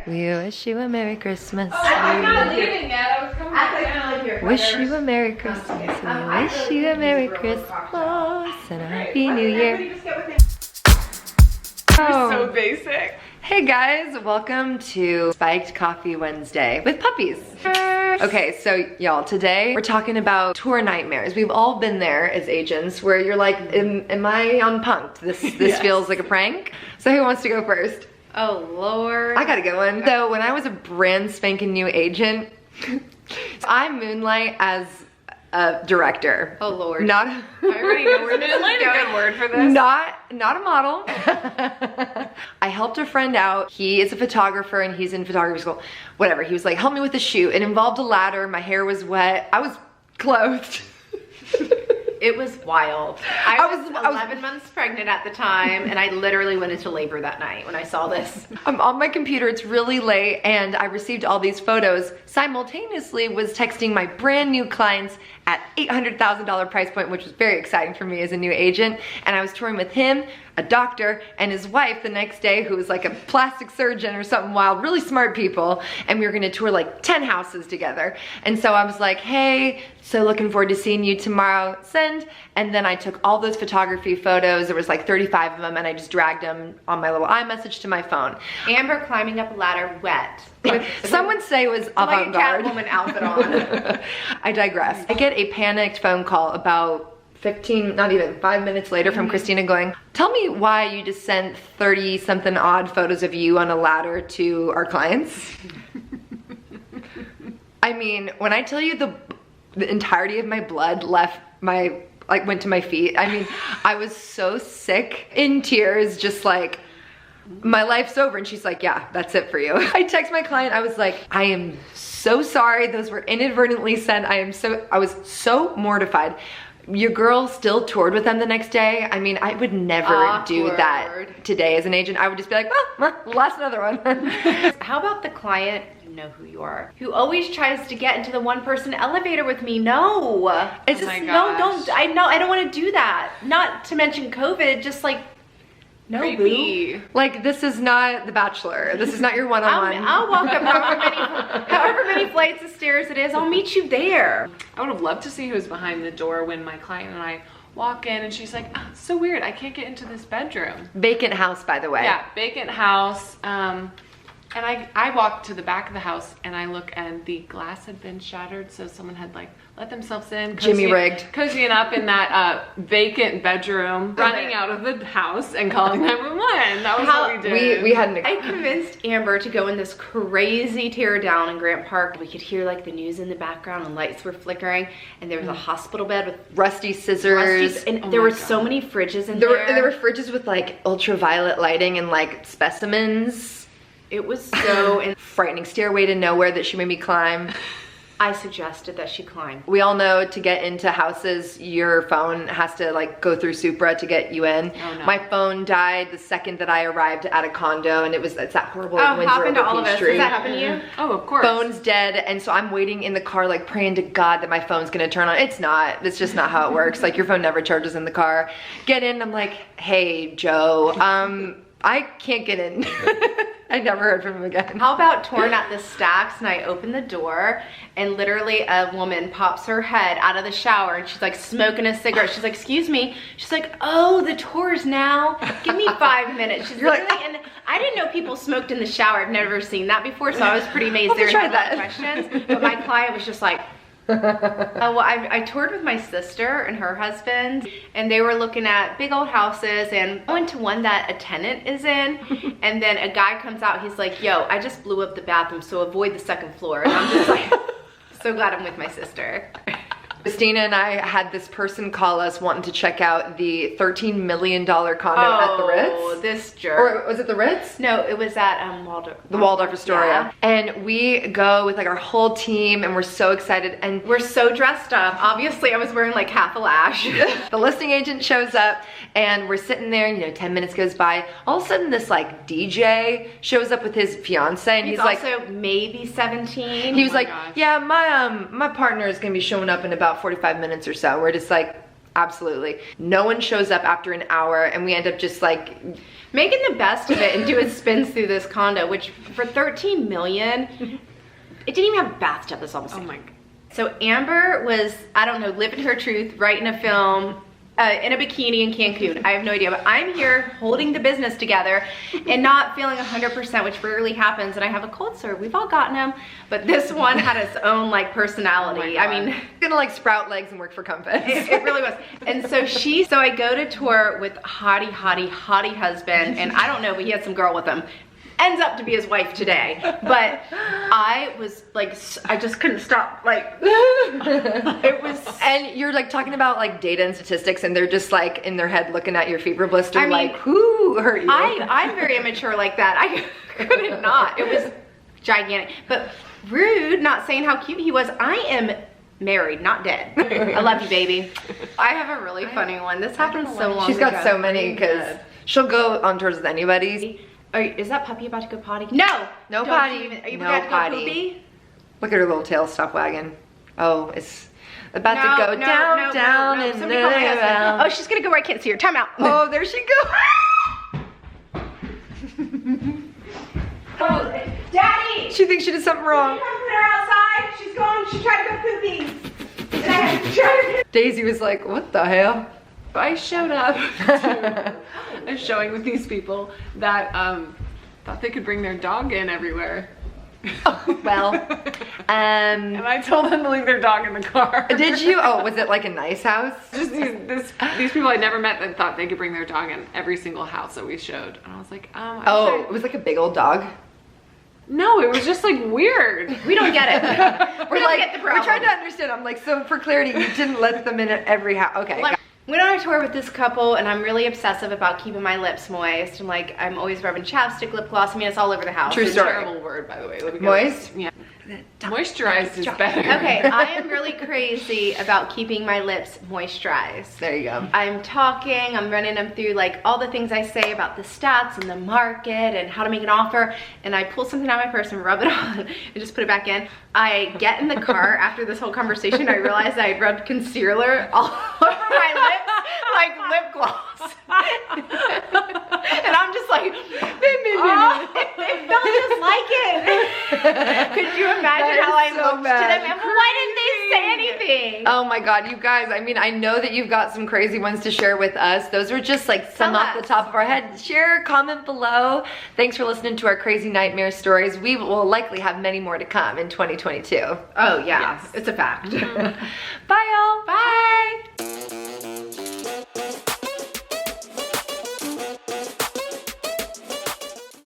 We wish you a Merry Christmas. I'm not leaving yet. I was coming down. Wish you a Merry Christmas. We wish you a Merry Christmas and a Happy New Year. So basic. Hey guys, welcome to Spiked Coffee Wednesday with puppies. Okay, so y'all, today we're talking about tour nightmares. We've all been there as agents where you're like, am I on punked? This Yes. feels like a prank. So who wants to go first? Oh Lord. I got a good one. So when I was a brand spanking new agent, I moonlight as a director. Oh Lord. Not I already know where this is going. A good word for this. Not a model. I helped a friend out. He is a photographer and he's in photography school. Whatever. He was like, help me with the shoot. It involved a ladder. My hair was wet. I was clothed. It was wild. I was 11 months pregnant at the time, and I literally went into labor that night when I saw this. I'm on my computer, it's really late, and I received all these photos. Simultaneously was texting my brand new clients at $800,000 price point, which was very exciting for me as a new agent. And I was touring with him, a doctor, and his wife the next day, who was like a plastic surgeon or something wild, really smart people. And we were gonna tour like 10 houses together. And so I was like, hey, so looking forward to seeing you tomorrow, send. And then I took all those photography photos. There was like 35 of them, and I just dragged them on my little iMessage to my phone. Amber climbing up a ladder wet. Some would say it was avant-garde. Like a Catwoman outfit on. I digress. I get a panicked phone call about 15, not even 5 minutes later from Christina going, tell me why you just sent 30 something odd photos of you on a ladder to our clients. I mean, when I tell you the entirety of my blood left my, like went to my feet. I mean, I was so sick, in tears, just like, my life's over. And she's like, yeah, that's it for you. I text my client, I was like, I am so sorry. Those were inadvertently sent. I was so mortified. Your girl still toured with them the next day. I mean, I would never do that today as an agent. I would just be like, well, last another one. How about the client, you know who you are, who always tries to get into the one person elevator with me? No. It's just, I don't want to do that. Not to mention COVID, just like, no, boo. Like, this is not The Bachelor. This is not your one-on-one. I'll walk up however many flights of stairs it is. I'll meet you there. I would have loved to see who's behind the door when my client and I walk in and she's like, oh, it's so weird, I can't get into this bedroom. Vacant house, by the way. Yeah, vacant house. And I walked to the back of the house and I look and the glass had been shattered, so someone had like let themselves in. Jimmy rigged. Cozying up in that vacant bedroom, running out of the house and calling 911. That was what we did. We had I convinced Amber to go in this crazy tear down in Grant Park. We could hear like the news in the background and lights were flickering, and there was a hospital bed with rusty scissors. And there were so many fridges in there. There were fridges with like ultraviolet lighting and like specimens. It was so frightening. Stairway to nowhere that she made me climb. I suggested that she climb. We all know to get into houses, your phone has to like go through Supra to get you in. Oh, no. My phone died the second that I arrived at a condo, and it's that horrible Windsor happened to over all of us. Peachtree. Does that happen to you? Oh, of course. Phone's dead, and so I'm waiting in the car like praying to God that my phone's gonna turn on. It's not. It's just not how it works. Like, your phone never charges in the car. Get in, I'm like, hey, Joe, I can't get in. I never heard from him again. How about torn at the stacks, and I open the door and literally a woman pops her head out of the shower and she's like smoking a cigarette. She's like, excuse me. She's like, oh, the tours now. Give me 5 minutes. She's literally, and I didn't know people smoked in the shower. I've never seen that before, so I was pretty amazed. There were no questions, but my client was just like, well, I toured with my sister and her husband, and they were looking at big old houses, and I went to one that a tenant is in, and then a guy comes out, he's like, yo, I just blew up the bathroom, so avoid the second floor. And I'm just like, so glad I'm with my sister. Christina and I had this person call us wanting to check out the $13 million condo at the Ritz. Oh, this jerk. Or was it the Ritz? No, it was at Waldorf. The Waldorf Astoria. Yeah. And we go with like our whole team, and we're so excited, and we're so dressed up. Obviously, I was wearing like half a lash. The listing agent shows up, and we're sitting there, and 10 minutes goes by. All of a sudden, this like DJ shows up with his fiance, and he's like, also maybe 17. He was like, yeah, my partner is gonna be showing up in about 45 minutes or so. We're just like, Absolutely. No one shows up after an hour and we end up just like making the best of it and doing spins through this condo, which for 13 million, it didn't even have a bathtub. That's almost. Oh my God. So Amber was, I don't know, living her truth, writing a film, in a bikini in Cancun. I have no idea, but I'm here holding the business together and not feeling 100%, which rarely happens. And I have a cold sore. We've all gotten them, but this one had its own like personality. Oh I mean, gonna like sprout legs and work for Compass. it really was. And so so I go to tour with hottie husband, and I don't know, but he had some girl with him. Ends up to be his wife today. But I was like, I just couldn't stop. Like, it was. And you're like talking about like data and statistics, and they're just like in their head looking at your fever blister, I mean, like, who hurt you? I'm very immature like that. I couldn't not. It was gigantic. But rude, not saying how cute he was. I am married, not dead. I love you, baby. I have a really funny one. This happened so long ago. She's got so many because she'll go on tours with anybody. Is that puppy about to go potty? No! No Don't potty. Are you No about to go potty. poopy? Look at her little tail stop wagging. Oh, it's about to go No, down, no, down, no, no. and Somebody call my husband. around. Oh, she's gonna go where I can't see her. Time out. Oh, there she goes. Oh, Daddy! She thinks she did something wrong. Come put her outside. She's going. She tried to go poopy. And I had to try to. Daisy was like, what the hell? I showed up to a showing with these people that thought they could bring their dog in everywhere. Well, And I told them to leave their dog in the car. did you? Oh, was it like a nice house? Just these people I'd never met that thought they could bring their dog in every single house that we showed. And I was like, Oh, it was like a big old dog. No, it was just like weird. We don't get it. We're don't like, get the we're problem. trying to understand. I'm like, so for clarity, you didn't let them in at every house. Okay. Like, went on a tour with this couple, and I'm really obsessive about keeping my lips moist. I'm always rubbing chapstick, lip gloss. I mean, it's all over the house. True It's a story. terrible word, by the way. Let me go. Moist? Yeah. Moisturized is better. Okay, I am really crazy about keeping my lips moisturized. There you go. I'm talking, I'm running them through like all the things I say about the stats and the market and how to make an offer, and I pull something out of my purse and rub it on and just put it back in. I get in the car after this whole conversation, I realized I had rubbed concealer all over my lips like lip gloss. And I'm just like, it felt just like it. Could you imagine That how I is so looked bad. to them? And why didn't they say anything? Oh my God, you guys, I mean, I know that you've got some crazy ones to share with us. Those were just like some Tell off the us. top of our head. Share, comment below. Thanks for listening to our crazy nightmare stories. We will likely have many more to come in 2022. Oh yeah, Yes. it's a fact. Bye y'all. Bye.